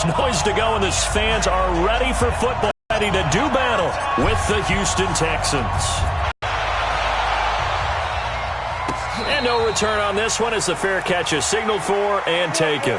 Noise to go, and the fans are ready for football, ready to do battle with the Houston Texans. And no return on this one as the fair catch is signaled for and taken.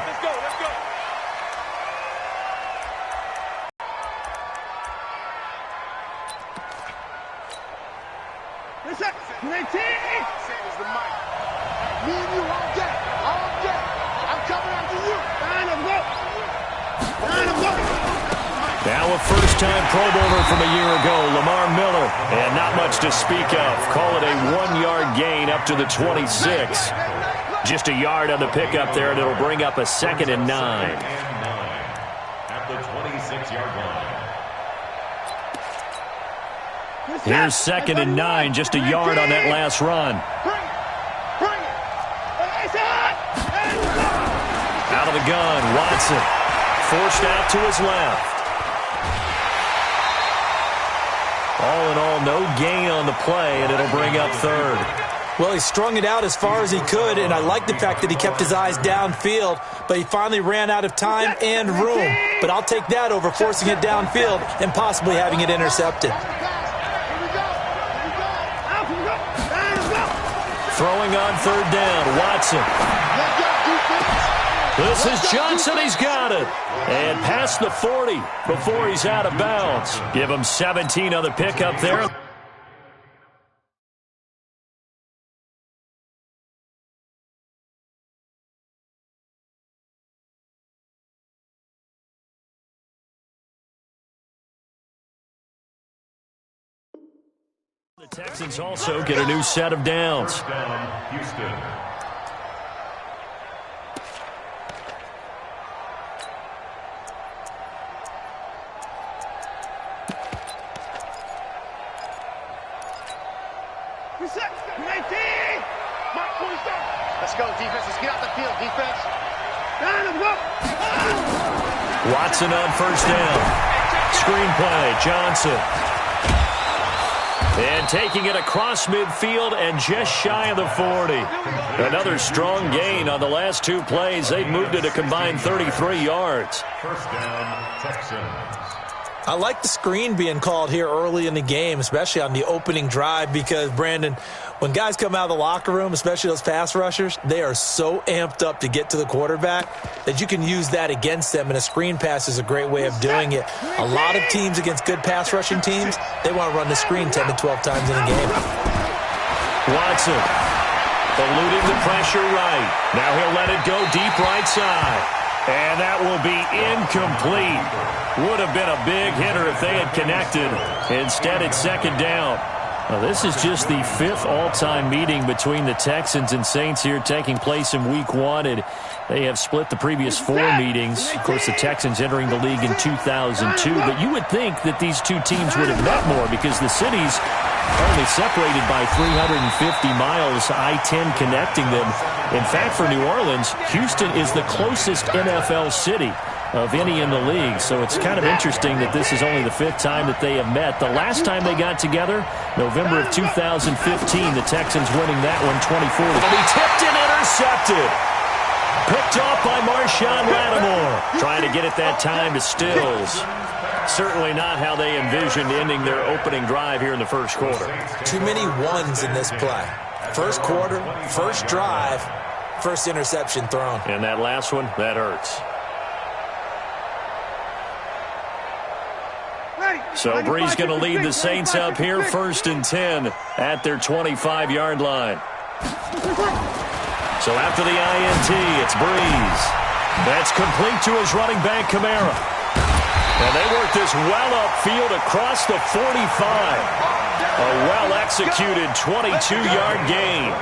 Now a first-time Pro Bowler from a year ago, Lamar Miller. And not much to speak of. Call it a 1-yard gain up to the 26. Just a yard on the pickup there, and it'll bring up a 2nd and 9. At the 26-yard line. Here's 2nd and 9, just a yard on that last run. Out of the gun, Watson. Forced out to his left. All in all, no gain on the play, and it'll bring up 3rd. Well, he strung it out as far as he could, and I like the fact that he kept his eyes downfield, but he finally ran out of time and room. But I'll take that over forcing it downfield and possibly having it intercepted. Throwing on 3rd down, Watson. This is Johnson. He's got it. And past the 40 before he's out of bounds. Give him 17 on the pickup there. The Texans also get a new set of downs. First down, Houston. Let's go, defense. Let's get out the field, defense. Watson on first down. Screenplay, Johnson. And taking it across midfield and just shy of the 40. Another strong gain on the last 2 plays. They've moved it a combined 33 yards. First down, Texans. I like the screen being called here early in the game, especially on the opening drive, because, Brandon, when guys come out of the locker room, especially those pass rushers, they are so amped up to get to the quarterback that you can use that against them, and a screen pass is a great way of doing it. A lot of teams against good pass rushing teams, they want to run the screen 10 to 12 times in a game. Watson eluding the pressure right. Now he'll let it go deep right side. And that will be incomplete. Would have been a big hitter if they had connected. Instead, it's 2nd down. Now, this is just the 5th all-time meeting between the Texans and Saints here, taking place in Week 1. And they have split the previous 4 meetings. Of course, the Texans entering the league in 2002. But you would think that these two teams would have met more because the cities are only separated by 350 miles, I-10 connecting them. In fact, for New Orleans, Houston is the closest NFL city of any in the league. So it's kind of interesting that this is only the 5th time that they have met. The last time they got together, November of 2015, the Texans winning that one 24. It'll be tipped and intercepted. Picked off by Marshawn Lattimore. Trying to get it that time to Stills. Certainly not how they envisioned ending their opening drive here in the first quarter. Too many ones in this play. First quarter, first drive, first interception thrown. And that last one, that hurts. So Brees going to lead the Saints up here, 1st and 10 at their 25-yard line. So after the INT, it's Brees. That's complete to his running back, Kamara. And they work this well upfield across the 45. A well-executed 22-yard gain.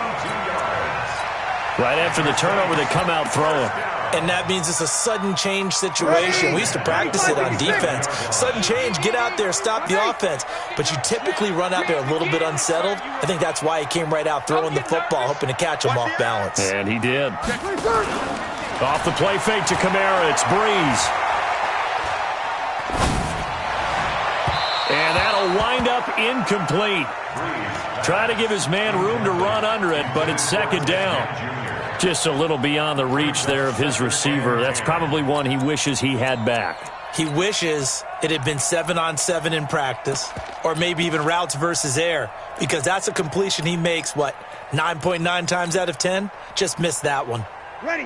Right after the turnover, they come out throwing. And that means it's a sudden change situation. We used to practice it on defense. Sudden change, get out there, stop the offense. But you typically run out there a little bit unsettled. I think that's why he came right out throwing the football, hoping to catch him off balance. And he did. Off the play fake to Kamara, it's Brees. And that'll wind up incomplete. Try to give his man room to run under it, but it's 2nd down. Just a little beyond the reach there of his receiver. That's probably one he wishes he had back. He wishes it had been 7-on-7 in practice, or maybe even routes versus air, because that's a completion he makes, 9.9 times out of 10? Just missed that one.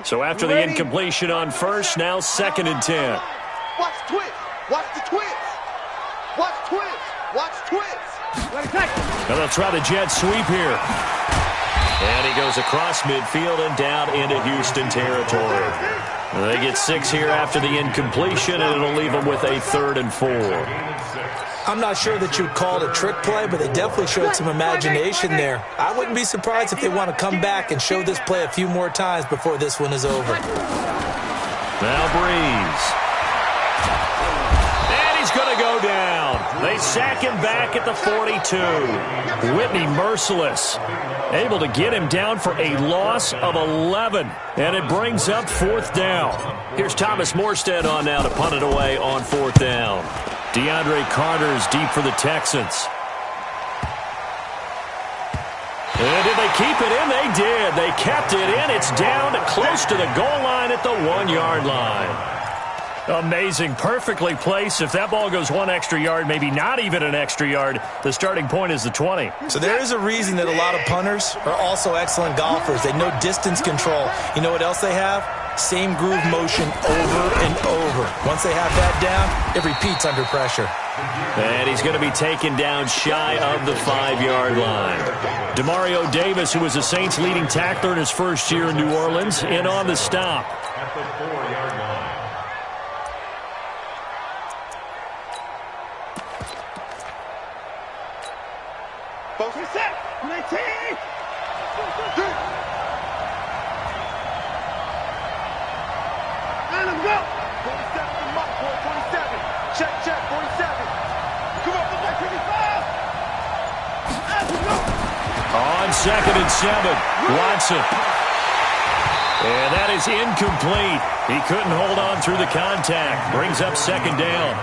So after the incompletion on first, now 2nd and 10. Watch twist. Watch the twist. Watch twist. Watch twist. Now they'll try the jet sweep here. And he goes across midfield and down into Houston territory. They get 6 here after the incompletion, and it'll leave them with a 3rd and 4. I'm not sure that you'd call it a trick play, but they definitely showed some imagination there. I wouldn't be surprised if they want to come back and show this play a few more times before this one is over. Now Breeze. And he's going to go down. They sack him back at the 42. Whitney merciless. Able to get him down for a loss of 11. And it brings up 4th down. Here's Thomas Morstead on now to punt it away on 4th down. DeAndre Carter's deep for the Texans. And did they keep it in? They did. They kept it in. It's down close to the goal line at the 1-yard line. Amazing. Perfectly placed. If that ball goes 1 extra yard, maybe not even an extra yard, the starting point is the 20. So there is a reason that a lot of punters are also excellent golfers. They know distance control. You know what else they have? Same groove motion over and over. Once they have that down, it repeats under pressure. And he's going to be taken down shy of the 5-yard line. Demario Davis, who was the Saints' leading tackler in his first year in New Orleans, in on the stop. At the 4-yard line. Folks, we're set. 19. Let him go. 47 to Mark, 47. Check, 47. Come on, look like 25. Let him go. On 2nd and 7, Watson. And that is incomplete. He couldn't hold on through the contact. Brings up 2nd down.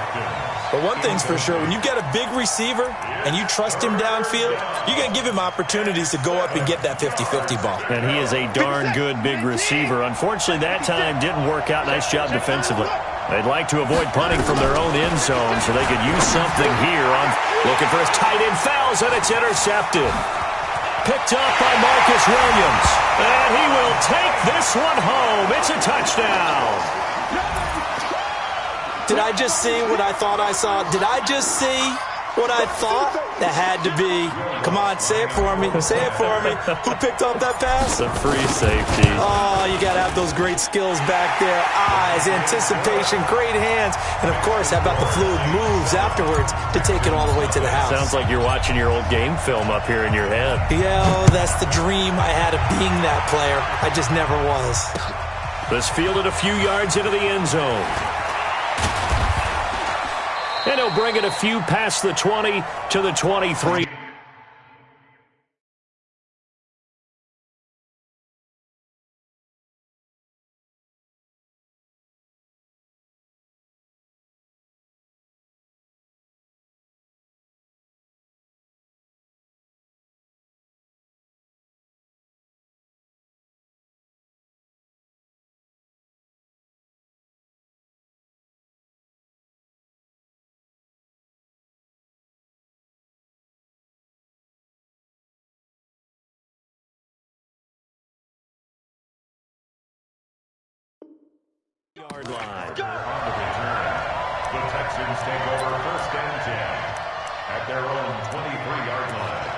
But one thing's for sure, when you get a big receiver and you trust him downfield, you're going to give him opportunities to go up and get that 50-50 ball. And he is a darn good big receiver. Unfortunately, that time didn't work out. Nice job defensively. They'd like to avoid punting from their own end zone, so they could use something here on looking for his tight end fouls, and it's intercepted. Picked up by Marcus Williams. And he will take this one home. It's a touchdown. Did I just see what I thought I saw? Did I just see what I thought? That had to be. Come on, say it for me. Say it for me. Who picked up that pass? It's a free safety. Oh, you got to have those great skills back there. Eyes, anticipation, great hands. And, of course, how about the fluid moves afterwards to take it all the way to the house? Sounds like you're watching your old game film up here in your head. Yeah, that's the dream I had of being that player. I just never was. This fielded a few yards into the end zone. And he'll bring it a few past the 20 to the 23. Yard line. On the return, the Texans take over 1st and 10 at their own 23-yard line.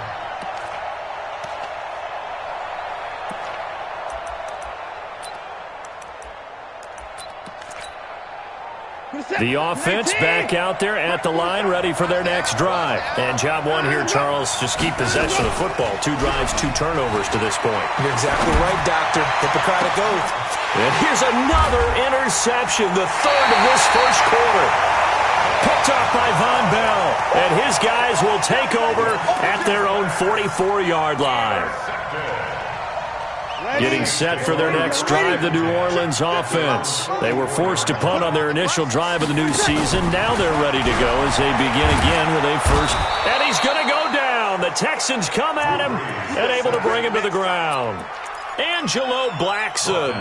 The offense back out there at the line, ready for their next drive. And job one here, Charles, just keep possession of the football. 2 drives, 2 turnovers to this point. You're exactly right, Doctor. Hippocratic oath. And here's another interception, the 3rd of this first quarter. Picked up by Von Bell. And his guys will take over at their own 44-yard line. Getting set for their next drive, the New Orleans offense. They were forced to punt on their initial drive of the new season. Now they're ready to go as they begin again with a first. And he's going to go down. The Texans come at him and able to bring him to the ground. Angelo Blackson.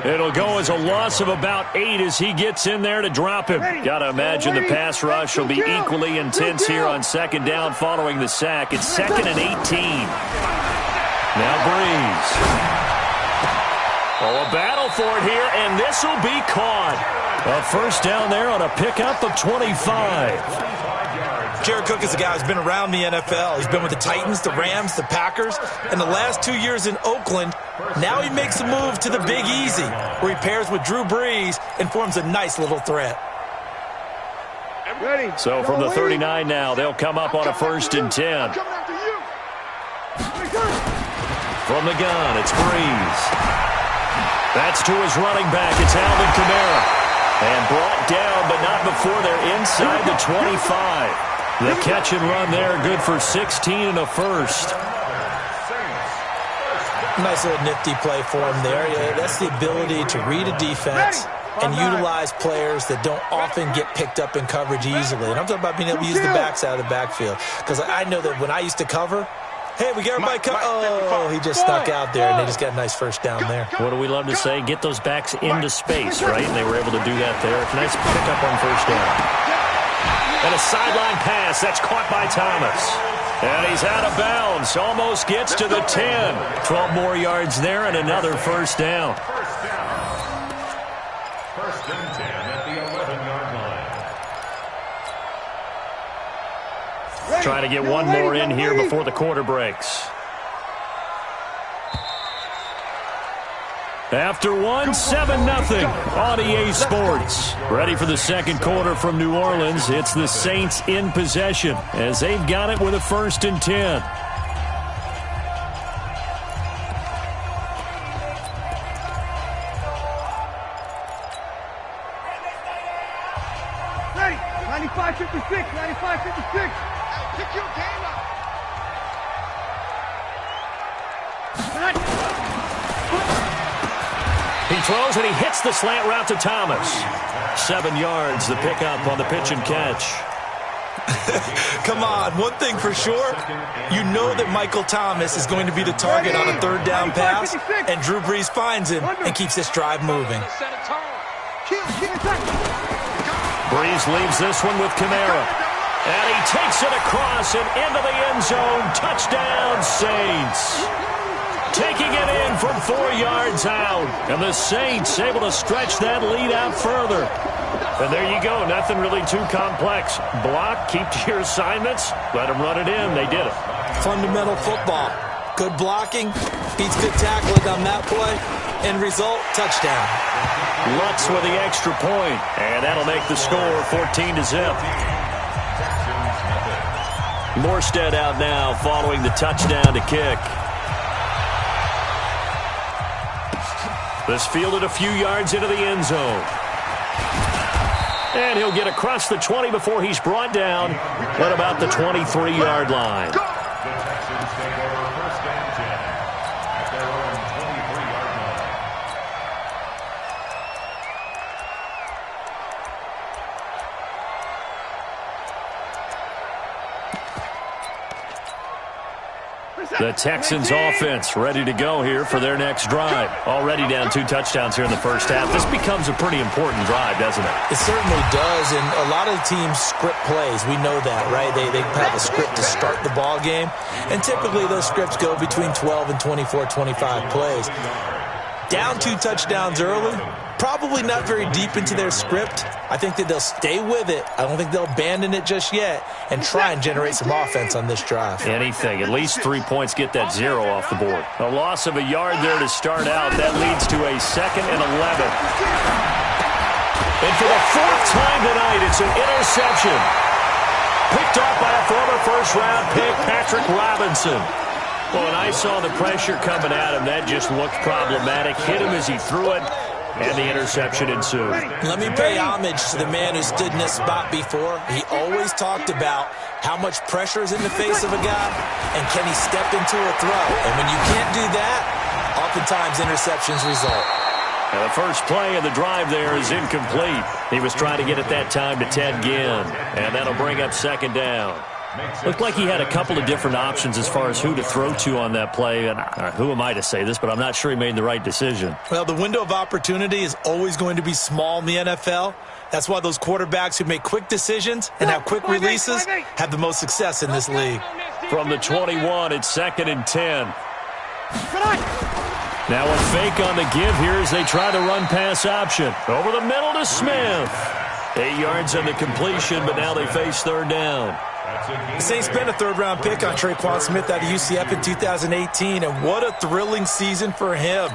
It'll go as a loss of about 8 as he gets in there to drop him. Got to imagine the pass rush will be equally intense here on second down following the sack. It's 2nd and 18. Now Breeze. Oh, a battle for it here, and this will be caught. A first down there on a pickup of 25. Jared Cook is a guy who's been around the NFL. He's been with the Titans, the Rams, the Packers, and the last 2 years in Oakland. Now he makes a move to the Big Easy, where he pairs with Drew Brees and forms a nice little threat. So from the 39 now, they'll come up on a 1st and 10. From the gun, it's Brees. That's to his running back. It's Alvin Kamara. And brought down, but not before they're inside the 25. The catch and run there, good for 16 and a first. Nice little nifty play for him there. Yeah, that's the ability to read a defense and utilize players that don't often get picked up in coverage easily. And I'm talking about being able to use the backs out of the backfield. Because I know that when I used to cover, hey, we got everybody covered. Oh, he just snuck out there, and they just got a nice first down there. What do we love to say? Get those backs into space, right? And they were able to do that there. Nice pickup on first down. And a sideline pass. That's caught by Thomas. And he's out of bounds. Almost gets to the 10. 12 more yards there and another first down. First and 10 at the 11-yard line. Trying to get one more in here before the quarter breaks. After one, 7-0 on EA Sports. Ready for the second quarter from New Orleans. It's the Saints in possession as they've got it with a 1st and 10. Hey, 95-56, 95-56. Pick your game up. He throws and he hits the slant route to Thomas. 7 yards, the pickup on the pitch and catch. Come on, one thing for sure, you know that Michael Thomas is going to be the target on a 3rd down pass, and Drew Brees finds him and keeps this drive moving. Brees leaves this one with Kamara. And he takes it across and into the end zone. Touchdown, Saints. Taking it in from 4 yards out. And the Saints able to stretch that lead out further. And there you go. Nothing really too complex. Block, keep to your assignments, let them run it in. They did it. Fundamental football. Good blocking, beats good tackling on that play. End result, touchdown. Lutz with the extra point. And that'll make the score 14-0. Morstead out now following the touchdown to kick. This fielded a few yards into the end zone. And he'll get across the 20 before he's brought down at about the 23-yard line. The Texans take over 1st and 10 at their own 23-yard line. The Texans offense ready to go here for their next drive. Already down 2 touchdowns here in the first half. This becomes a pretty important drive, doesn't it? It certainly does, and a lot of teams script plays. We know that, right? They have a script to start the ball game, and typically those scripts go between 12 and 24, 25 plays. Down 2 touchdowns early, probably not very deep into their script. I think that they'll stay with it. I don't think they'll abandon it just yet and try and generate some offense on this drive. Anything. At least 3 points get that 0 off the board. A loss of a yard there to start out. That leads to a 2nd and 11. And for the 4th time tonight, it's an interception. Picked off by a former first-round pick, Patrick Robinson. Well, when I saw the pressure coming at him, that just looked problematic. Hit him as he threw it, and the interception ensued. Let me pay homage to the man who stood in this spot before. He always talked about how much pressure is in the face of a guy, and can he step into a throw. And when you can't do that, oftentimes interceptions result. And the first play of the drive there is incomplete. He was trying to get it that time to Ted Ginn, and that'll bring up 2nd down. Looked like he had a couple of different options as far as who to throw to on that play. And who am I to say this, but I'm not sure he made the right decision. Well, the window of opportunity is always going to be small in the NFL. That's why those quarterbacks who make quick decisions and have quick releases have the most success in this league. From the 21, it's 2nd and 10. Now a fake on the give here as they try the run-pass option. Over the middle to Smith. 8 yards on the completion, but now they face 3rd down. The Saints spent a 3rd-round pick on Traquan Smith out of UCF in 2018, and what a thrilling season for him.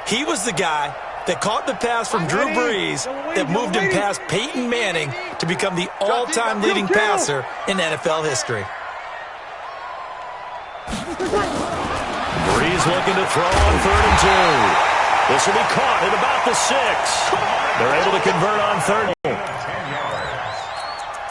He was the guy that caught the pass from Drew Brees that moved him past Peyton Manning to become the all-time leading passer in NFL history. Brees looking to throw on 3rd and 2. This will be caught at about the 6. They're able to convert on 3rd.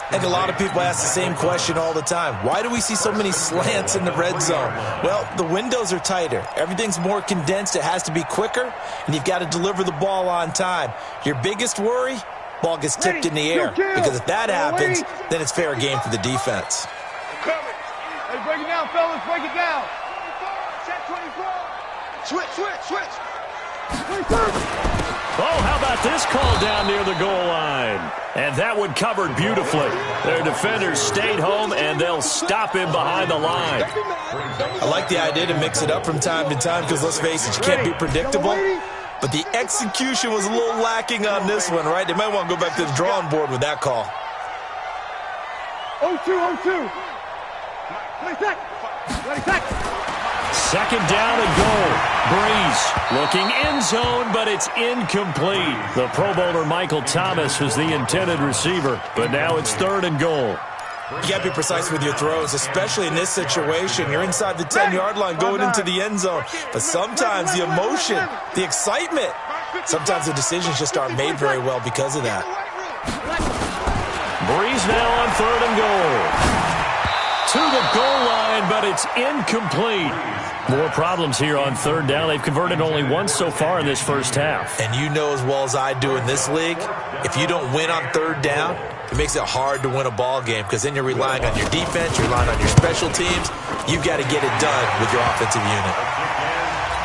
I think a lot of people ask the same question all the time. Why do we see so many slants in the red zone? Well, the windows are tighter. Everything's more condensed. It has to be quicker, and you've got to deliver the ball on time. Your biggest worry, ball gets tipped in the air. Because if that happens, then it's fair game for the defense. Hey, break it down, fellas. Break it down. Check 24. Switch. 23. Oh, how about this call down near the goal line? And that one covered beautifully. Their defenders stayed home, and they'll stop him behind the line. I like the idea to mix it up from time to time because, let's face it, you can't be predictable. But the execution was a little lacking on this one, right? They might want to go back to the drawing board with that call. 0-2. 20 seconds. 2nd down and goal. Brees looking end zone, but it's incomplete. The Pro Bowler Michael Thomas was the intended receiver, but now it's 3rd and goal. You got to be precise with your throws, especially in this situation. You're inside the 10-yard line going into the end zone. But sometimes the emotion, the excitement, sometimes the decisions just aren't made very well because of that. Brees now on 3rd and goal. To the goal line, but it's incomplete. More problems here on 3rd down. They've converted only once so far in this first half. And you know as well as I do in this league, if you don't win on 3rd down, it makes it hard to win a ball game because then you're relying on your defense, you're relying on your special teams. You've got to get it done with your offensive unit.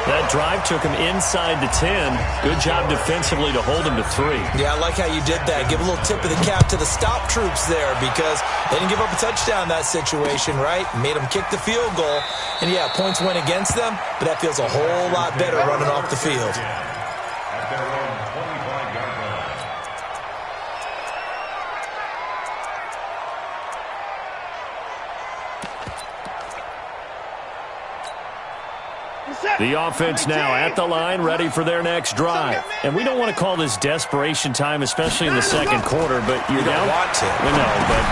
That drive took him inside the 10. Good job defensively to hold him to 3. Yeah, I like how you did that. Give a little tip of the cap to the stop troops there because they didn't give up a touchdown in that situation, right? Made them kick the field goal. And, yeah, points went against them, but that feels a whole lot better running off the field. At their own 25-yard line. The offense now at the line, ready for their next drive. And we don't want to call this desperation time, especially in the 2nd quarter, but you're down. Want to. No, but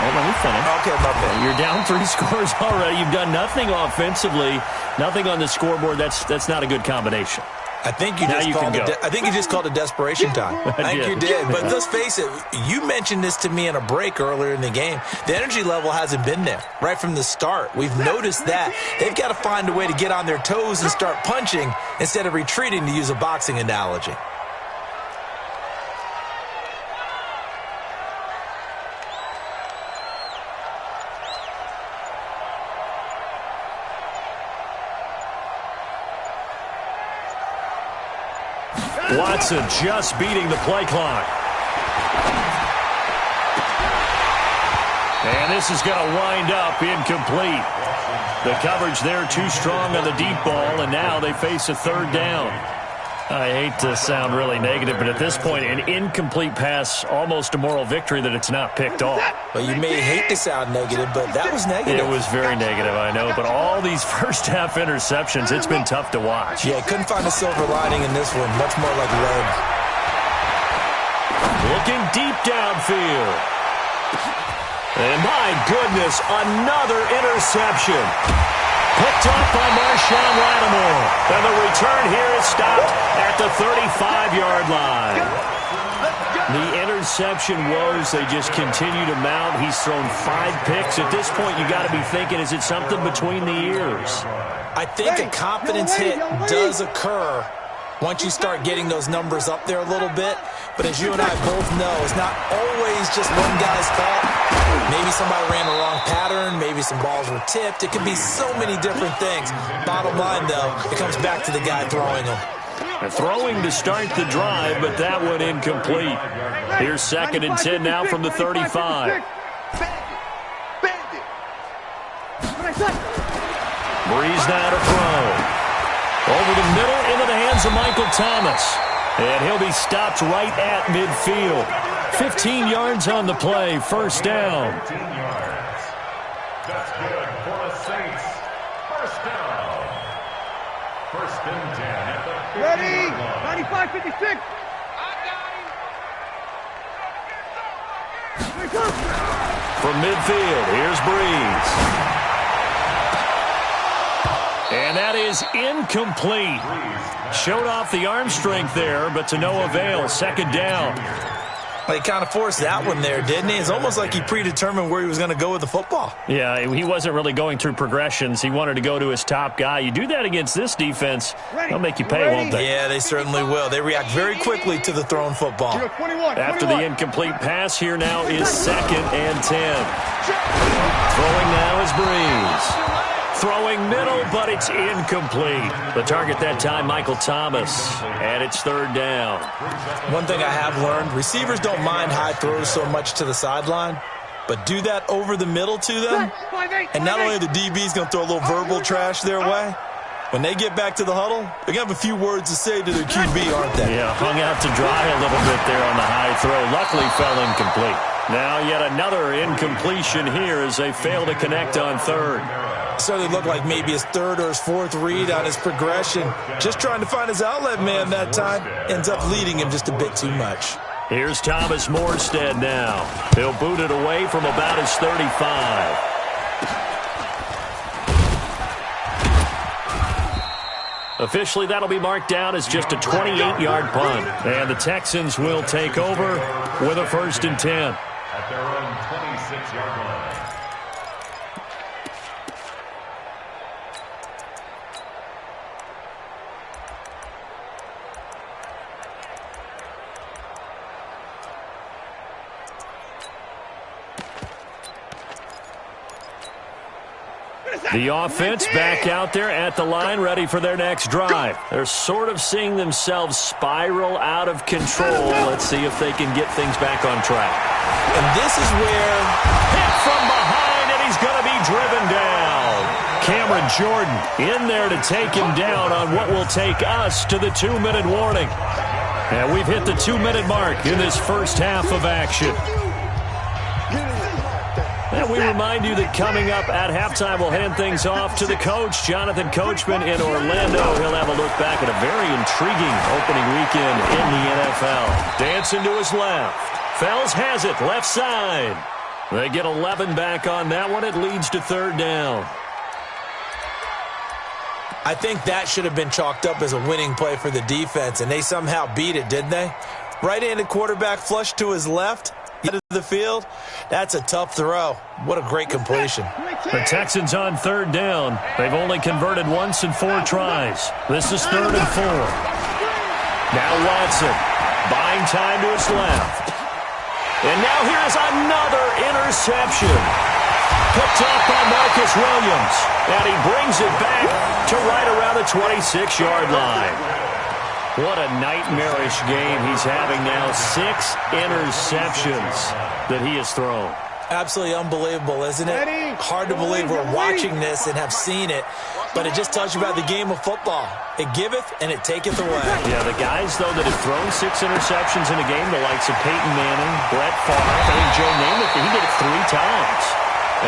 hold on, we finish. Okay, my bad. You're down 3 scores already. You've done nothing offensively, nothing on the scoreboard. That's not a good combination. I think you just called it desperation time. I think you did. But let's face it, you mentioned this to me in a break earlier in the game. The energy level hasn't been there right from the start. We've noticed that. They've got to find a way to get on their toes and start punching instead of retreating, to use a boxing analogy. Watson just beating the play clock. And this is going to wind up incomplete. The coverage there too strong on the deep ball, and now they face a 3rd down. I hate to sound really negative, but at this point, an incomplete pass, almost a moral victory that it's not picked off. Well, you may hate to sound negative, but that was negative. It was very negative, I know, but all these first-half interceptions, it's been tough to watch. Yeah, couldn't find a silver lining in this one, much more like lead. Looking deep downfield. And my goodness, another interception. Picked up by Marshawn Lattimore. And the return here is stopped at the 35-yard line. The interception woes, they just continue to mount. He's thrown 5 picks. At this point, you got to be thinking, is it something between the ears? I think a confidence hit does occur once you start getting those numbers up there a little bit. But as you and I both know, it's not always just one guy's fault. Maybe somebody ran the wrong pattern. Maybe some balls were tipped. It could be so many different things. Bottom line, though, it comes back to the guy throwing them. Throwing to start the drive, but that one incomplete. Here's 2nd and 10 now from the 35. Breeze now to throw. Over the middle into the hands of Michael Thomas. And he'll be stopped right at midfield. 15 yards on the play, first down. 15 yards. That's good for the Saints. First down. First and 10 at the 15 Ready? line. 95-56. From midfield, here's Breeze. And that is incomplete. Showed off the arm strength there, but to no avail. 2nd down. He kind of forced that one there, didn't he? It's almost like he predetermined where he was going to go with the football. Yeah, he wasn't really going through progressions. He wanted to go to his top guy. You do that against this defense, they'll make you pay, won't they? Yeah, they certainly will. They react very quickly to the thrown football. 21, After the incomplete pass, here now is 2nd and 10. Throwing now is Breeze. Throwing middle, but it's incomplete. The target that time, Michael Thomas. And it's 3rd down. One thing I have learned, receivers don't mind high throws so much to the sideline, but do that over the middle to them, and not only are the DBs going to throw a little verbal trash their way, when they get back to the huddle, they're going to have a few words to say to their QB, aren't they? Yeah, hung out to dry a little bit there on the high throw. Luckily fell incomplete. Now yet another incompletion here as they fail to connect on 3rd. Certainly looked like maybe his 3rd or his 4th read on his progression. Just trying to find his outlet man that time. Ends up leading him just a bit too much. Here's Thomas Morstead now. He'll boot it away from about his 35. Officially, that'll be marked down as just a 28-yard punt. And the Texans will take over with a 1st and 10. At their own 26-yard line. The offense back out there at the line, ready for their next drive. They're sort of seeing themselves spiral out of control. Let's see if they can get things back on track. And this is where... Hit from behind, and he's going to be driven down. Cameron Jordan in there to take him down on what will take us to the 2-minute warning. And we've hit the 2-minute mark in this first half of action. And we remind you that coming up at halftime, we'll hand things off to the coach, Jonathan Coachman in Orlando. He'll have a look back at a very intriguing opening weekend in the NFL. Dancing to his left. Fells has it, left side. They get 11 back on that one. It leads to 3rd down. I think that should have been chalked up as a winning play for the defense, and they somehow beat it, didn't they? Right-handed quarterback flush to his left. Out of the field, that's a tough throw. What a great completion. The Texans on 3rd down. They've only converted once in 4 tries. This is 3rd and 4. Now Watson, buying time to his left. And now here's another interception. Picked off by Marcus Williams. And he brings it back to right around the 26-yard line. What a nightmarish game he's having now. 6 interceptions that he has thrown. Absolutely unbelievable, isn't it? Hard to believe we're watching this and have seen it, but it just tells you about the game of football. It giveth and it taketh away. Yeah, the guys, though, that have thrown 6 interceptions in a game, the likes of Peyton Manning, Brett Favre, I think Joe Namath, he did it 3 times.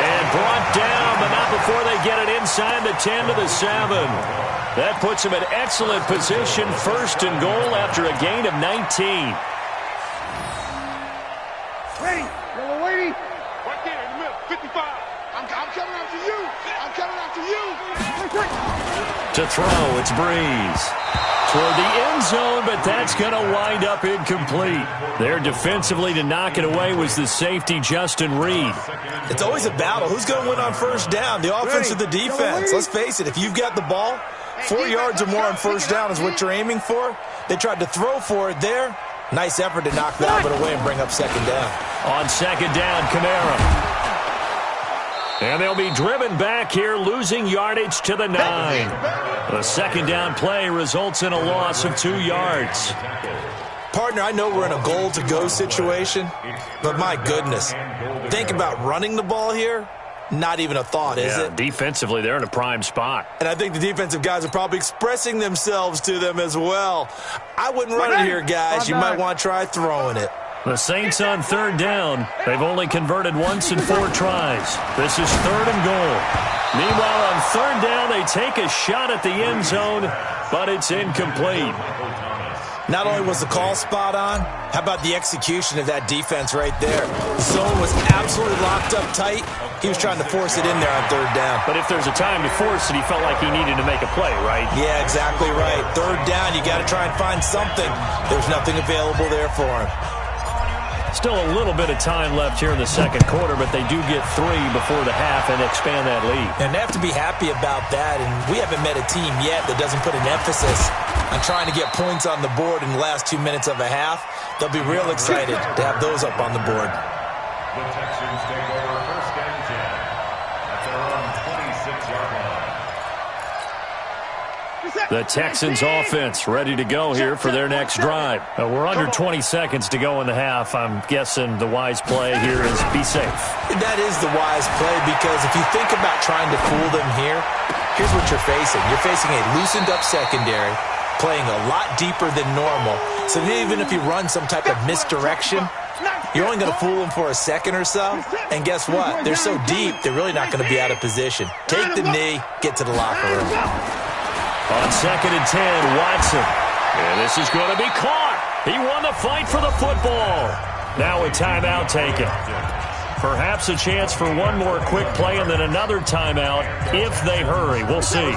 And brought down, but not before they get it inside the 10 to the 7. That puts him in excellent position, 1st and goal after a gain of 19. Ready? Yellow lady. Right there in the middle. 55. I'm coming after you. I'm coming after you. To throw, it's Breeze. Toward the end zone, but that's going to wind up incomplete. There defensively to knock it away was the safety, Justin Reed. It's always a battle. Who's going to win on 1st down, the offense or the defense? Let's face it, if you've got the ball, 4 yards or more on first down is what you're aiming for. They tried to throw for it there. Nice effort to knock that one away and bring up second down. On second down, Kamara. And they'll be driven back here, losing yardage to the 9. The second down play results in a loss of 2 yards. Partner, I know we're in a goal-to-go situation, but my goodness, think about running the ball here. Not even a thought, is it? Defensively, they're in a prime spot. And I think the defensive guys are probably expressing themselves to them as well. I wouldn't run it here, guys. You might want to try throwing it. The Saints on third down. They've only converted once in 4 tries. This is 3rd and goal. Meanwhile, on third down, they take a shot at the end zone, but it's incomplete. Not only was the call spot on, how about the execution of that defense right there? The zone was absolutely locked up tight. He was trying to force it in there on third down. But if there's a time to force it, he felt like he needed to make a play, right? Yeah, exactly right. Third down, you got to try and find something. There's nothing available there for him. Still a little bit of time left here in the second quarter, but they do get 3 before the half and expand that lead. And they have to be happy about that, and we haven't met a team yet that doesn't put an emphasis on trying to get points on the board in the last 2 minutes of a half. They'll be real excited to have those up on the board. The Texans take over first and 10 at their own 26-yard line. The Texans offense ready to go here for their next drive. We're under 20 seconds to go in the half. I'm guessing the wise play here is be safe. That is the wise play, because if you think about trying to fool them here, here's what you're facing. You're facing a loosened up secondary, playing a lot deeper than normal. So even if you run some type of misdirection, you're only going to fool them for a second or so. And guess what? They're so deep, they're really not going to be out of position. Take the knee, get to the locker room. On second and 10, Watson. And this is going to be caught. He won the fight for the football. Now a timeout taken. Perhaps a chance for one more quick play and then another timeout if they hurry. We'll see.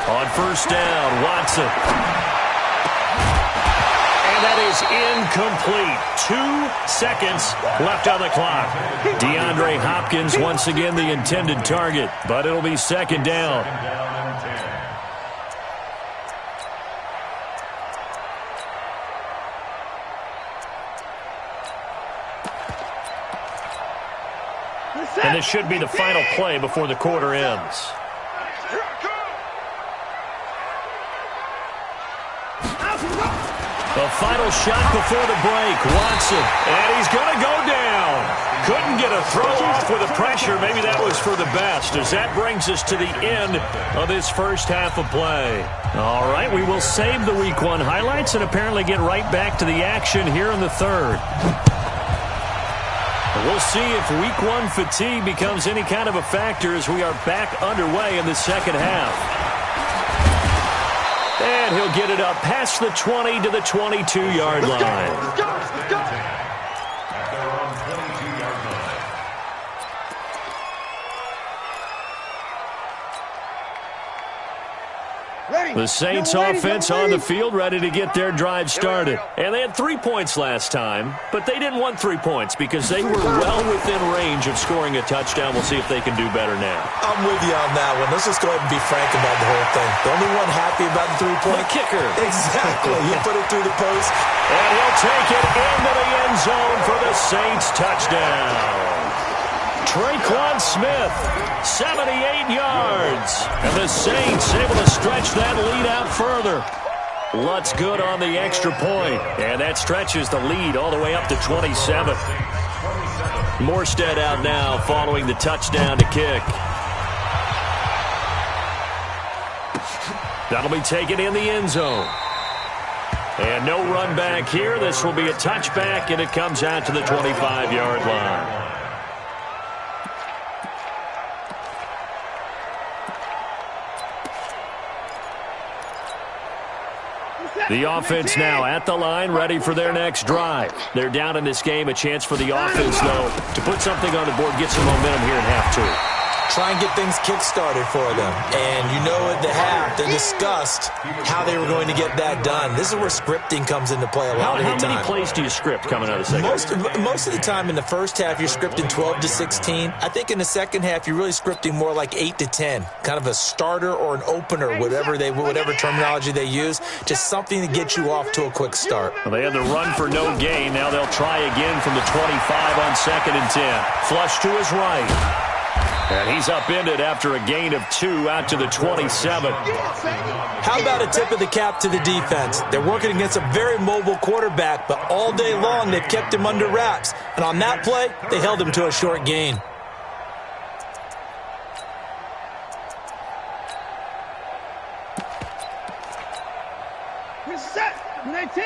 On first down, Watson. And that is incomplete. 2 seconds left on the clock. DeAndre Hopkins once again the intended target, but it'll be second down. And this should be the final play before the quarter ends. The final shot before the break, Watson, and he's going to go down. Couldn't get a throw off with the pressure. Maybe that was for the best, as that brings us to the end of this first half of play. All right, we will save the Week 1 highlights and apparently get right back to the action here in the third. We'll see if Week 1 fatigue becomes any kind of a factor as we are back underway in the second half. And he'll get it up past the 20 to the 22-yard line. At their own 22-yard line. The Saints offense on the field ready to get their drive started. And they had 3 points last time, but they didn't want 3 points because they were well within range of scoring a touchdown. We'll see if they can do better now. I'm with you on that one. Let's just go ahead and be frank about the whole thing. The only one happy about the 3-point kicker. Exactly. He put it through the post. And he'll take it into the end zone for the Saints touchdown. Traquan Smith, 78 yards. And the Saints able to stretch that lead out further. Lutz good on the extra point. And that stretches the lead all the way up to 27. Morstead out now following the touchdown to kick. That'll be taken in the end zone. And no run back here. This will be a touchback, and it comes out to the 25-yard line. The offense now at the line, ready for their next drive. They're down in this game. A chance for the offense, though, to put something on the board, get some momentum here in half 2. try and get things kick-started for them. And you know at the half, they discussed how they were going to get that done. This is where scripting comes into play a lot of the time. How many plays do you script coming out of the second? Most of the time in the first half, you're scripting 12 to 16. I think in the second half, you're really scripting more like 8 to 10. Kind of a starter or an opener, whatever terminology they use. Just something to get you off to a quick start. Well, they had the run for no gain. Now they'll try again from the 25 on 2nd and 10. Flush to his right. And he's upended after a gain of 2 out to the 27. How about a tip of the cap to the defense? They're working against a very mobile quarterback, but all day long they've kept him under wraps. And on that play, they held him to a short gain. Set. 19.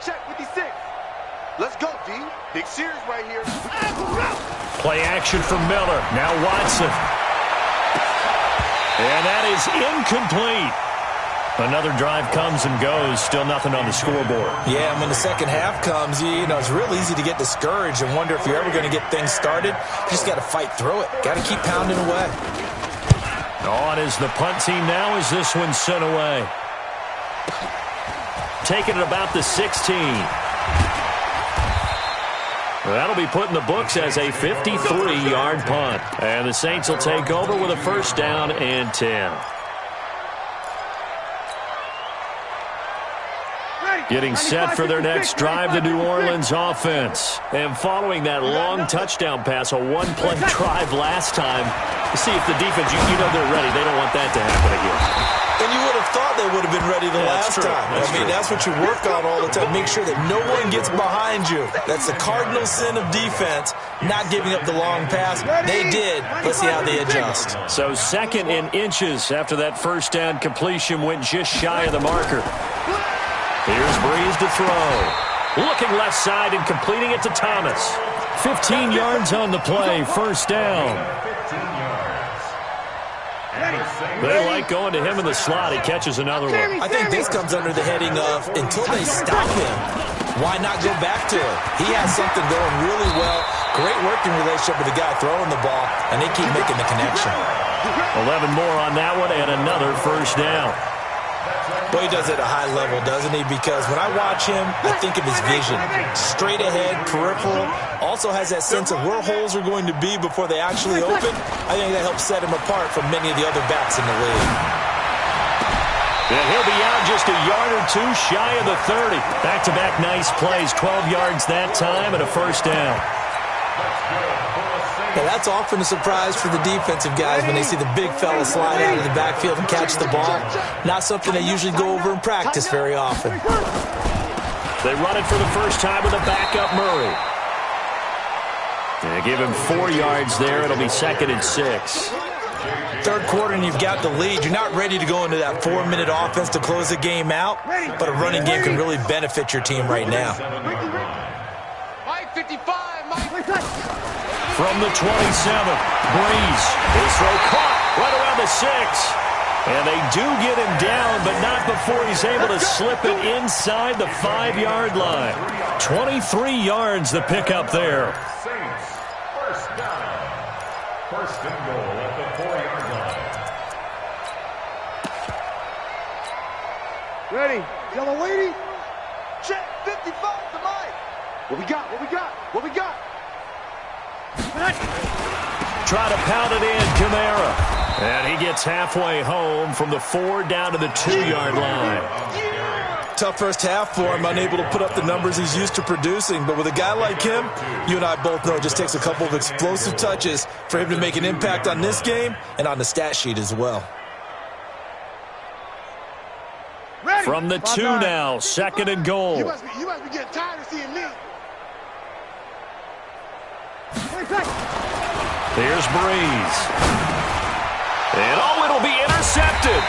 Check 56. Let's go, D. Big series right here. Play action for Miller. Now Watson. And that is incomplete. Another drive comes and goes. Still nothing on the scoreboard. Yeah, and when the second half comes, it's real easy to get discouraged and wonder if you're ever going to get things started. You just got to fight through it. Got to keep pounding away. On is the punt team now as this one's sent away. Taking it about the 16. That'll be put in the books as a 53-yard punt. And the Saints will take over with a 1st down and 10. Getting set for their next drive, the New Orleans offense. And following that long touchdown pass, a one-play drive last time, see if the defense, you know they're ready. They don't want that to happen again. And you would have thought they would have been ready the last time. That's what you work on all the time. Make sure that no one gets behind you. That's the cardinal sin of defense, not giving up the long pass. They did. Let's see how they adjust. So 2nd and inches after that 1st down completion went just shy of the marker. Here's Breeze to throw. Looking left side and completing it to Thomas. 15 yards on the play, 1st down. They like going to him in the slot. He catches another one. I think this comes under the heading of until they stop him, why not go back to him? He has something going really well. Great working relationship with the guy throwing the ball, and they keep making the connection. 11 more on that one and another 1st down. Boy, he does it at a high level, doesn't he? Because when I watch him, I think of his vision. Straight ahead, peripheral. Also has that sense of where holes are going to be before they actually open. I think that helps set him apart from many of the other backs in the league. And he'll be out just a yard or 2 shy of the 30. Back-to-back nice plays. 12 yards that time and a 1st down. Now, that's often a surprise for the defensive guys when they see the big fella slide out of the backfield and catch the ball. Not something they usually go over in practice very often. They run it for the first time with a backup Murray. They give him 4 yards there. It'll be 2nd and 6. Third quarter and you've got the lead. You're not ready to go into that 4-minute offense to close the game out, but a running game can really benefit your team right now. Mike 55, Mike. From the 27, Breeze. His throw caught right around the 6. And they do get him down, but not before he's able to slip it inside the 5-yard line. 23 yards the pickup there. Saints, 1st down. 1st and goal at the 4-yard line. Ready. Yellow lady. Check 55 to Mike. What we got? What we got? What we got? Try to pound it in, Kamara. And he gets halfway home from the 4 down to the 2-yard line. Tough first half for him, unable to put up the numbers he's used to producing. But with a guy like him, you and I both know it just takes a couple of explosive touches for him to make an impact on this game and on the stat sheet as well. From the 2 now, 2nd and goal. You must be getting tired of seeing me. Here's Breeze. And it'll be intercepted.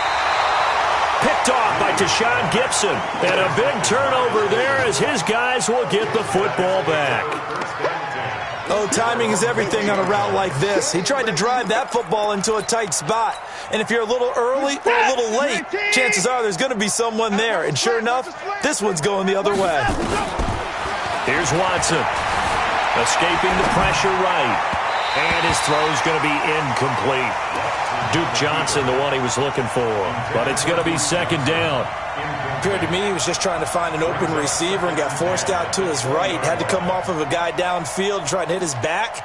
Picked off by Tashaun Gibson. And a big turnover there as his guys will get the football back. Oh, timing is everything on a route like this. He tried to drive that football into a tight spot. And if you're a little early or a little late, chances are there's going to be someone there. And sure enough, this one's going the other way. Here's Watson. Escaping the pressure right. And his throw's going to be incomplete. Duke Johnson, the one he was looking for. But it's going to be second down. Appeared to me he was just trying to find an open receiver and got forced out to his right. Had to come off of a guy downfield, try and hit his back.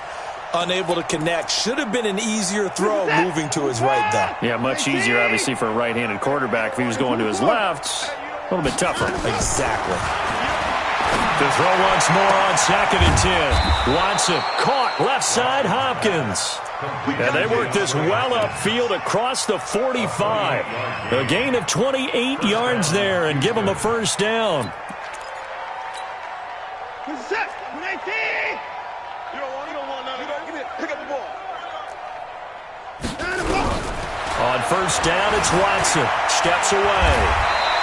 Unable to connect. Should have been an easier throw moving to his right, though. Yeah, much easier, obviously, for a right-handed quarterback. If he was going to his left, a little bit tougher. Exactly. To throw once more on 2nd and 10. Watson caught left side Hopkins. And they work this well upfield across the 45. A gain of 28 yards there and give them a first down. On first down, it's Watson. Steps away.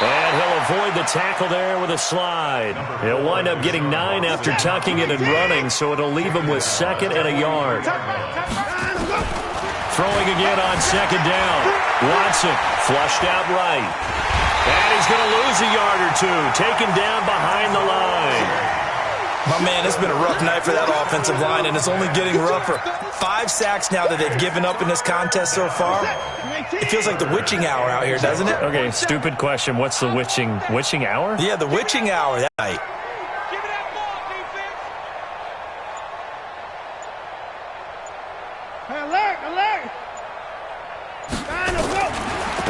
And he'll avoid the tackle there with a slide. He'll wind up getting 9 after tucking it and running, so it'll leave him with 2nd and a yard. Throwing again on 2nd down. Watson flushed out right. And he's going to lose a yard or two. Taken down behind the line. My man, it's been a rough night for that offensive line, and it's only getting rougher. 5 sacks now that they've given up in this contest so far. It feels like the witching hour out here, doesn't it? Okay, stupid question. What's the witching hour? Yeah, the witching hour that night.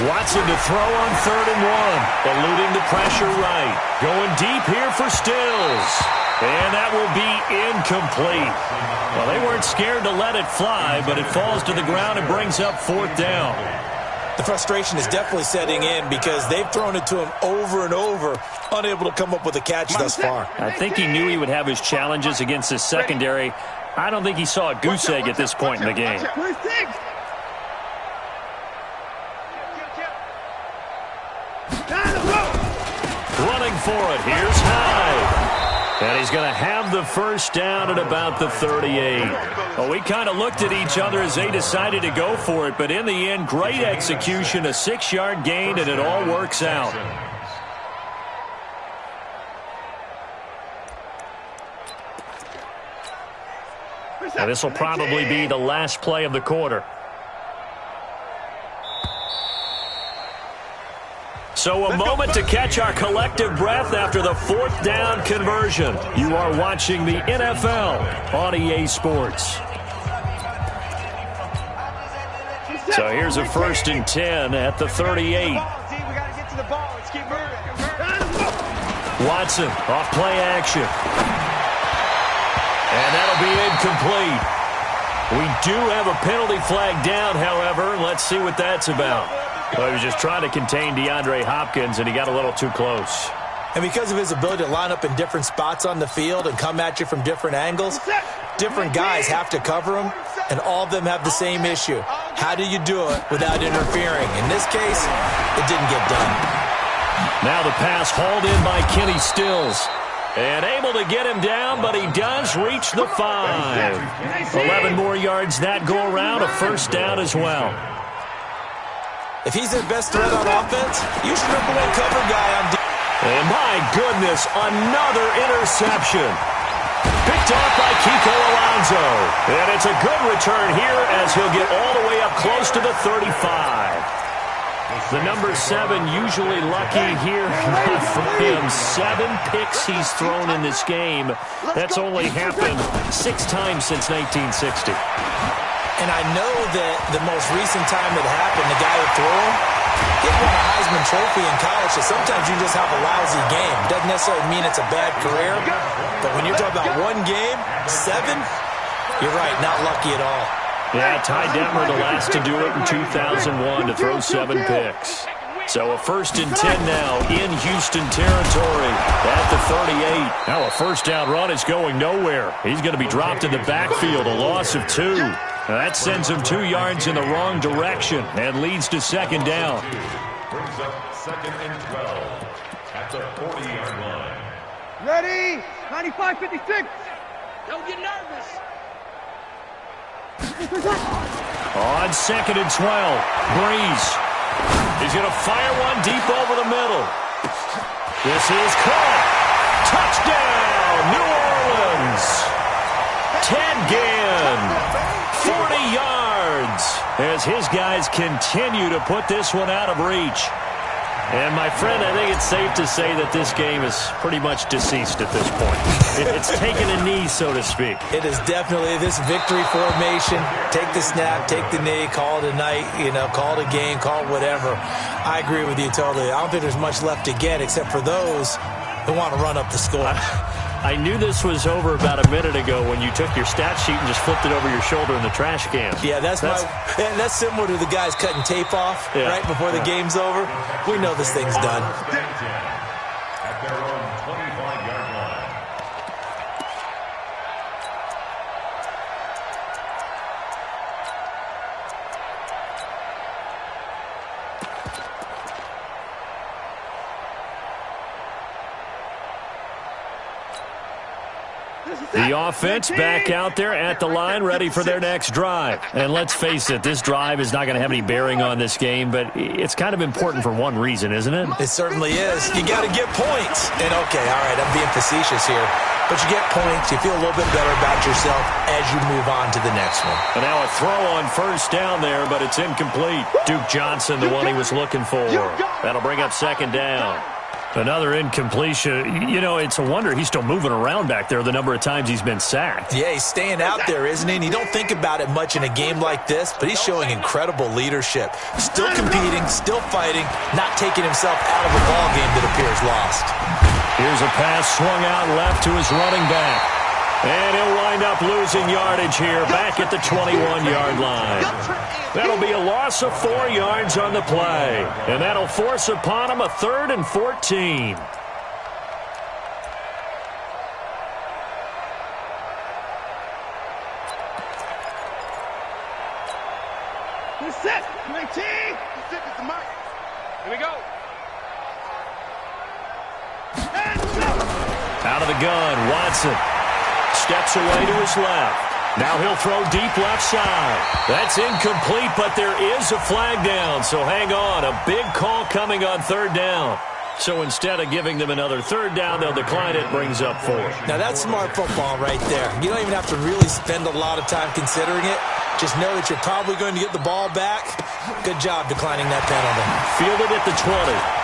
Watson to throw on 3rd and 1. Eluding the pressure right. Going deep here for Stills. And that will be incomplete. Well, they weren't scared to let it fly, but it falls to the ground and brings up 4th down. The frustration is definitely setting in because they've thrown it to him over and over, unable to come up with a catch thus far. I think he knew he would have his challenges against his secondary. I don't think he saw a goose egg at this point in the game. Running for it. Here's Hyde. And he's going to have the first down at about the 38. Well, we kind of looked at each other as they decided to go for it, but in the end, great execution, a 6-yard gain, and it all works out. Now, this will probably be the last play of the quarter. So a moment to catch our collective breath after the 4th down conversion. You are watching the NFL on EA Sports. So here's a 1st and 10 at the 38. Watson off play action. And that'll be incomplete. We do have a penalty flag down, however. Let's see what that's about. Well, he was just trying to contain DeAndre Hopkins, and he got a little too close. And because of his ability to line up in different spots on the field and come at you from different angles, different guys have to cover him, and all of them have the same issue. How do you do it without interfering? In this case, it didn't get done. Now the pass hauled in by Kenny Stills. And able to get him down, but he does reach the 5. 11 more yards that go around, a first down as well. If he's their best threat on offense, use your number 1 cover guy on defense. And my goodness, another interception. Picked off by Kiko Alonso. And it's a good return here as he'll get all the way up close to the 35. The number 7 usually lucky here for him. 7 picks he's thrown in this game. That's only happened 6 times since 1960. And I know that the most recent time it happened, the guy who threw him, he won a Heisman Trophy in college, so sometimes you just have a lousy game. Doesn't necessarily mean it's a bad career, but when you're talking about 1 game, 7, you're right, not lucky at all. Yeah, Ty Detmer, the last to do it in 2001, to throw 7 picks. So a 1st and 10 now in Houston territory at the 38. Now a first down run is going nowhere. He's going to be dropped in the backfield, a loss of 2. That sends him 2 yards in the wrong direction and leads to 2nd down. Brings up 2nd and 12 at the 40-yard line. Ready? 95-56. Don't get nervous. On 2nd and 12, Breeze. He's going to fire one deep over the middle. This is caught. Touchdown, New Orleans. Ted Ginn 40 yards as his guys continue to put this one out of reach. And, my friend, I think it's safe to say that this game is pretty much deceased at this point. It's taken a knee, so to speak. It is definitely this victory formation. Take the snap, take the knee, call it a night, call it a game, call it whatever. I agree with you totally. I don't think there's much left to get except for those who want to run up the score. I knew this was over about a minute ago when you took your stat sheet and just flipped it over your shoulder in the trash can. Yeah, that's similar to the guys cutting tape off right before the game's over. We know this thing's done. At their own 25-yard line. The offense back out there at the line, ready for their next drive. And let's face it, this drive is not going to have any bearing on this game, but it's kind of important for one reason, isn't it? It certainly is. You got to get points. And, okay, all right, I'm being facetious here. But you get points, you feel a little bit better about yourself as you move on to the next one. And now a throw on first down there, but it's incomplete. Duke Johnson, the one he was looking for. That'll bring up second down. Another incompletion. It's a wonder he's still moving around back there the number of times he's been sacked. Yeah, he's staying out there, isn't he? And you don't think about it much in a game like this, but he's showing incredible leadership. Still competing, still fighting, not taking himself out of a ball game that appears lost. Here's a pass swung out left to his running back. And he'll wind up losing yardage here back at the 21-yard line. That'll be a loss of 4 yards on the play. And that'll force upon him a 3rd and 14. Set. 19. Set is the mark. Here we go. Out of the gun, Watson steps away to his left. Now he'll throw deep left side. That's incomplete, but there is a flag down, so hang on. A big call coming on 3rd down. So instead of giving them another 3rd down, they'll decline it, brings up 4. Now that's smart football right there. You don't even have to really spend a lot of time considering it. Just know that you're probably going to get the ball back. Good job declining that penalty. Fielded at the 20.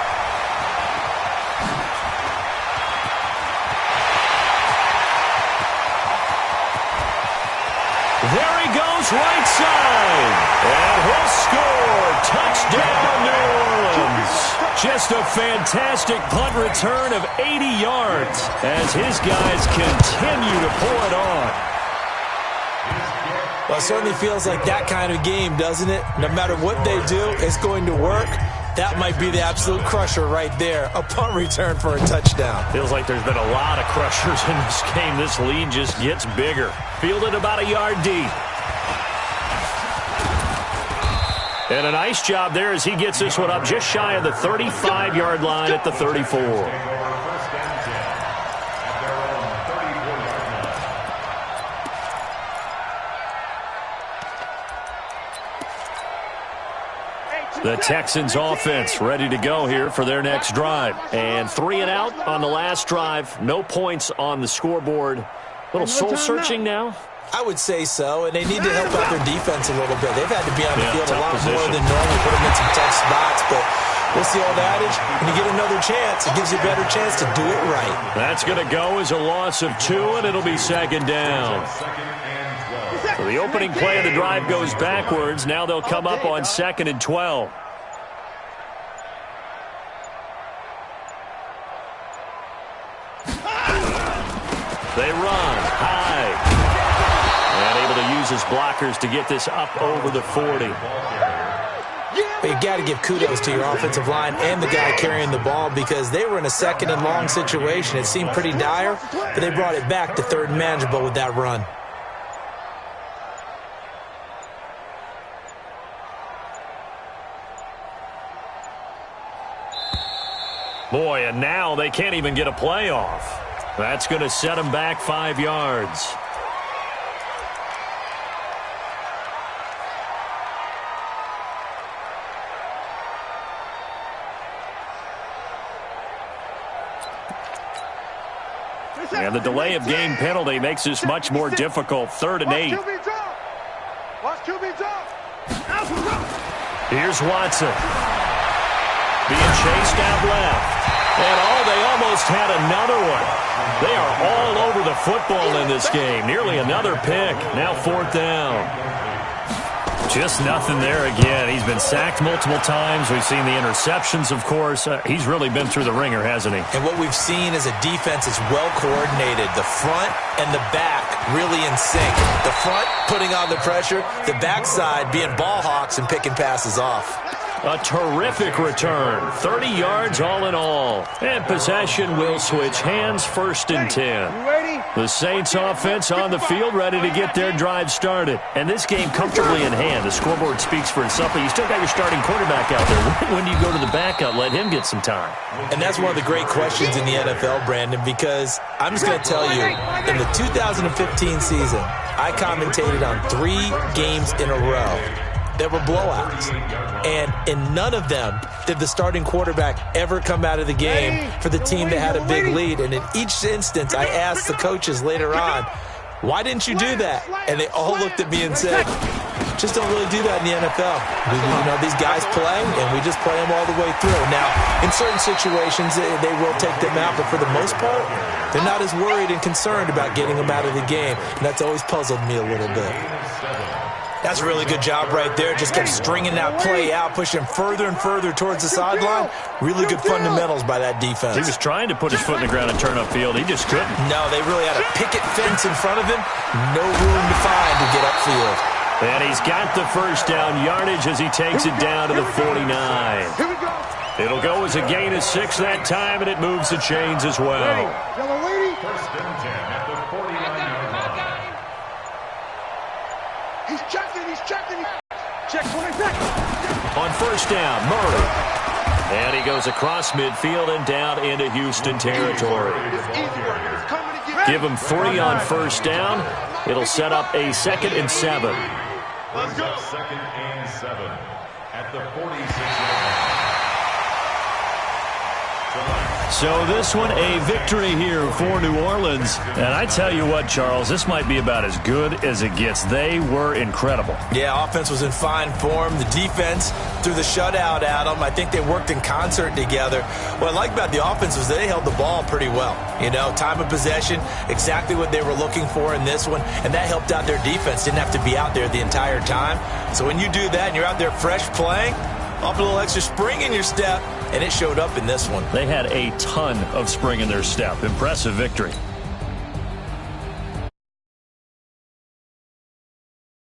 There he goes, right side. And he'll score. Touchdown, New Orleans. Just a fantastic punt return of 80 yards as his guys continue to pull it on. Well, it certainly feels like that kind of game, doesn't it? No matter what they do, it's going to work. That might be the absolute crusher right there. A punt return for a touchdown. Feels like there's been a lot of crushers in this game. This lead just gets bigger. Fielded about a yard deep. And a nice job there as he gets this one up just shy of the 35-yard line at the 34. The Texans offense ready to go here for their next drive. And 3 and out on the last drive. No points on the scoreboard. A little soul-searching now? I would say so, and they need to help out their defense a little bit. They've had to be on the field a lot more than normal, put them in some tough spots, but what's the old adage? When you get another chance, it gives you a better chance to do it right. That's going to go as a loss of 2, and it'll be second down. So the opening play of the drive goes backwards. Now they'll come up on 2nd and 12. They run high. And able to use his blockers to get this up over the 40. But you got to give kudos to your offensive line and the guy carrying the ball because they were in a 2nd and long situation. It seemed pretty dire, but they brought it back to 3rd and manageable with that run. Boy, and now they can't even get a play off. That's going to set them back 5 yards. And the delay of game penalty makes this much more difficult. 3rd and 8. QB's up. Here's Watson. Being chased out left. And they almost had another one. They are all over the football in this game. Nearly another pick. Now 4th down. Just nothing there again. He's been sacked multiple times. We've seen the interceptions, of course. He's really been through the ringer, hasn't he? And what we've seen is a defense that's well coordinated. The front and the back really in sync. The front putting on the pressure. The backside being ball hawks and picking passes off. A terrific return. 30 yards all in all. And possession will switch hands, 1st and 10. The Saints offense on the field, ready to get their drive started. And this game comfortably in hand. The scoreboard speaks for itself, but you still got your starting quarterback out there. When do you go to the backup? Let him get some time. And that's one of the great questions in the NFL, Brandon, because I'm just going to tell you, in the 2015 season, I commentated on 3 games in a row. There were blowouts. And in none of them did the starting quarterback ever come out of the game for the team that had a big lead. And in each instance, I asked the coaches later on, why didn't you do that? And they all looked at me and said, just don't really do that in the NFL. These guys play, and we just play them all the way through. Now, in certain situations, they will take them out, but for the most part, they're not as worried and concerned about getting them out of the game. And that's always puzzled me a little bit. That's a really good job right there. Just kept stringing that play out, pushing further and further towards the sideline. Really good fundamentals by that defense. He was trying to put his foot in the ground and turn upfield. He just couldn't. No, they really had a picket fence in front of him. No room to find to get upfield. And he's got the 1st down yardage as he takes it down to the 49. It'll go as a gain of 6 that time, and it moves the chains as well. 1st and 10 at the 49-yard line. He's checking. Check 20 seconds. On 1st down, Murray. And he goes across midfield and down into Houston territory. Give him 3 on 1st down. It'll set up a 2nd and 7. Let's go. 2nd and 7 at the 46-yard line. So this one, a victory here for New Orleans. And I tell you what, Charles, this might be about as good as it gets. They were incredible. Yeah, offense was in fine form. The defense threw the shutout at them. I think they worked in concert together. What I like about the offense was they held the ball pretty well. Time of possession, exactly what they were looking for in this one. And that helped out their defense. Didn't have to be out there the entire time. So when you do that and you're out there fresh playing, off a little extra spring in your step, and it showed up in this one. They had a ton of spring in their step. Impressive victory.